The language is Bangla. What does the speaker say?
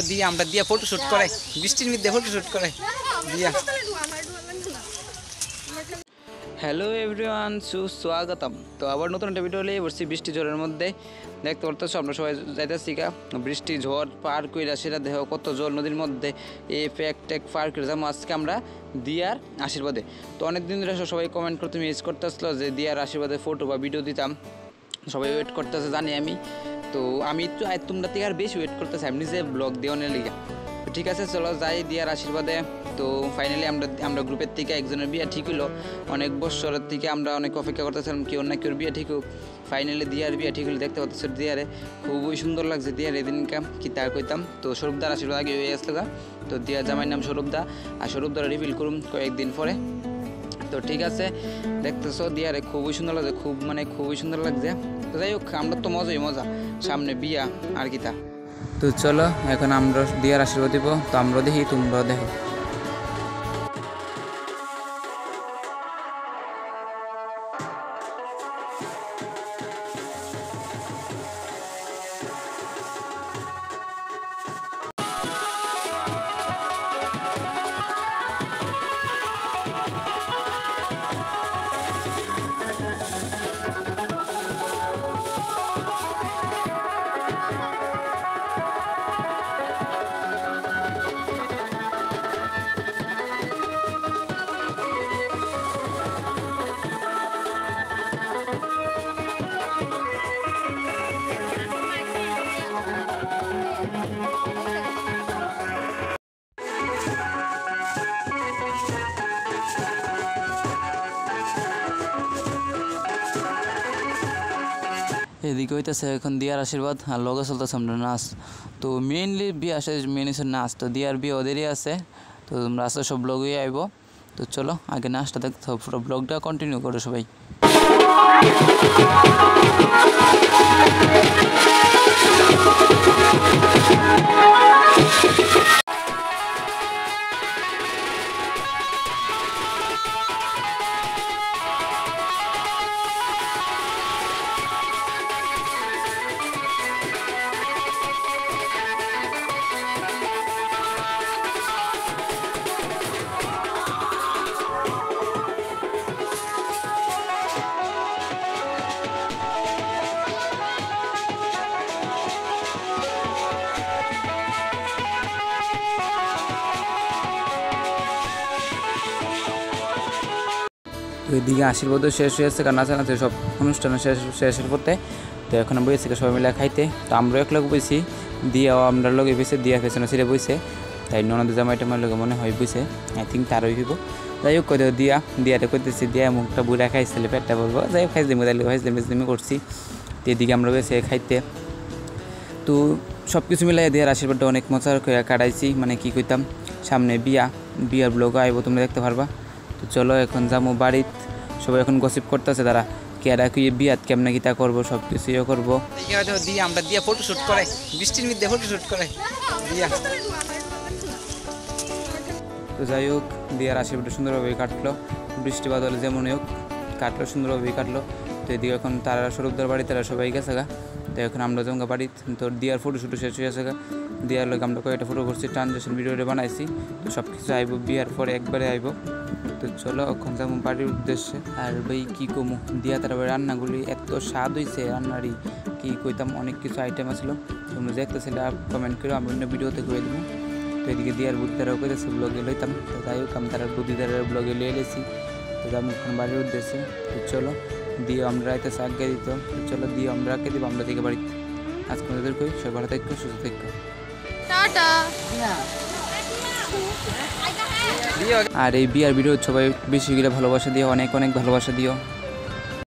দিয়া আমরা দিয়া ফটো শুট করে বৃষ্টির মধ্যে ফটো শুট করে দিয়া। হ্যালো এভরিওয়ান, সুস্বাগতম। তো আবার নতুন একটা ভিডিও নিয়ে বসছি বৃষ্টি ঝড়ের মধ্যে। দেখতে পারতেছো আমরা সবাই যাইতেছি কা বৃষ্টি ঝড় পার কইরা সেটা দেহ কত জল নদীর মধ্যে এই প্যাক পার করে যাবো আজকে আমরা দিয়ার আশীর্বাদে। তো অনেক দিন ধরে সবাই কমেন্ট করতে মিস করতেছিল যে দিয়ার আশীর্বাদে ফটো বা ভিডিও দিতাম, সবাই ওয়েট করতেছে জানি আমি। তো আমি তো তোমরা থেকে আর বেশি ওয়েট করতেছি, আমি নিজে ব্লগ দেওয়ানের লিগে। ঠিক আছে চলো যাই দিয়ার আশীর্বাদে। তো ফাইনালি আমরা গ্রুপের থেকে একজনের বিয়ে ঠিক হলো। অনেক বছরের থেকে আমরা অনেক অপেক্ষা করতেছিলাম কেউ না কেউ বিয়ে ঠিক হোক। ফাইনালি দিয়ার বিয়ে ঠিক হলো। দেখতে পাচ্ছ দিয়ারে খুবই সুন্দর লাগছে। দিয়ার এদিনকে কি তার কইতাম। তো স্বরূপদার আশীর্বাদ আগে হয়ে আসলো গা। তো দিয়ার জামাইয়ের নাম স্বরূপদা, আর স্বরূপদার রিভিল করুন কয়েকদিন পরে। তো ঠিক আছে দেখতেছো দিয়ারে খুবই সুন্দর লাগছে, খুবই সুন্দর লাগছে। তো যাই হোক আমরা তো মজা সামনে বিয়া আর কি তা। তো চলো এখন আমরা দিয়ার আশীর্বাদ দিব। তো আমরা দেখি তোমরা দেখো। এদিকে হইতেছে এখন দিয়ার আশীর্বাদ আর লগে চলতেছে আমরা নাচ। তো মেইনলি বিয়ে আসে মেন হচ্ছে নাচ। তো দিয়ার বিয়ে ওদেরই আছে। তো তোমরা আসলে সব ব্লগই আইব। তো চলো আগে নাচটা দেখতে হবে, পুরো ব্লগটা কন্টিনিউ করো সবাই। তো এদিকে আশীর্বাদও শেষ হয়েছে, কারণ নাচানাচি সব অনুষ্ঠান শেষের পথে। তো এখন আমরা বইছি সবাই মিলে খাইতে। তো আমরাও এক লোক বইছি, দিয়াও আমরা লগে বইছে, দিয়া পেছনে ছিঁড়ে বইছে। তাই ননদ জামাইটা আমার লগে মনে হয় বইছে, আই থিঙ্ক তারই হইব। যাই হোক কই দিয়াটা করতেছি, দিয়া মুখটা বুড়া খাইছিলে পেটটা বলবো। যাই হোক খাইছিলাম ফাইজলামি করছি। তো এদিকে আমরা বইছে খাইতে। তো সব কিছু মিলাই দিয়ার আশীর্বাদটা অনেক মজা করে কাটাইছি। মানে কি কইতাম সামনে বিয়ার ব্লগ আইব, তোমরা দেখতে পারবা। তো চলো এখন যাবো বাড়িত। সবাই এখন গসিপ করতেছে তারা কেরা কি বিয়াত কেমনে গীতা করবো, সব কিছু ইয়ে করবো। দিয়ে আমরা দিয়া ফটো শুট করে বৃষ্টির মধ্যে ফটো শুট করে দিয়া। তো যাই হোক দিয়ার আশীর্বাদটা সুন্দরভাবেই কাটলো, বৃষ্টি বাদলে যেমন হোক কাটলো, সুন্দরভাবেই কাটলো। তো এদিকে এখন তারা স্বরূপদার বাড়ি তারা সবাই গেছে গা। তো এখন আমরা যেমন বাড়ি তো দিয়ার ফটো শুটু শেষ হয়ে গেছে গা। দিয়ার লোক আমরা কয়েকটা ফটো করছি, ট্রানজেকশন ভিডিওটা বানাইছি। তো সব কিছু আইব বিয়ার পরে একবারে আইব। তো চলো এখন যাবো বাড়ির উদ্দেশ্যে। আর ভাই কী কমু দিয়া তার রান্নাগুলি এত স্বাদ হয়েছে, রান্নারই কী কইতাম অনেক কিছু আইটেম আসলো। তোমরা দেখতেছিলে কমেন্ট করে আমি অন্য ভিডিওতে করে দেবো। তো এদিকে দিয়ার বুদ্ধিদারাও করেছে ব্লগে লইতাম। তো যাই হোক আমি তারা বুদ্ধিদারের ব্লগে লিয়ে এলেছি। তো যাবো এখন বাড়ির উদ্দেশ্যে। তো চলো দিয়ে আমরা রাইতে আগে দিত। তো চলো দিয়ে আমরা আগে দিব আমরা থেকে বাড়িতে। আজকে আমাদের কই সবাই ভালো থাকো, সুস্থ থাকো, টাটা। আর এই বিয়ার ভিডিও সবাই বেশি করে ভালোবাসা দিও, অনেক ভালোবাসা দিও।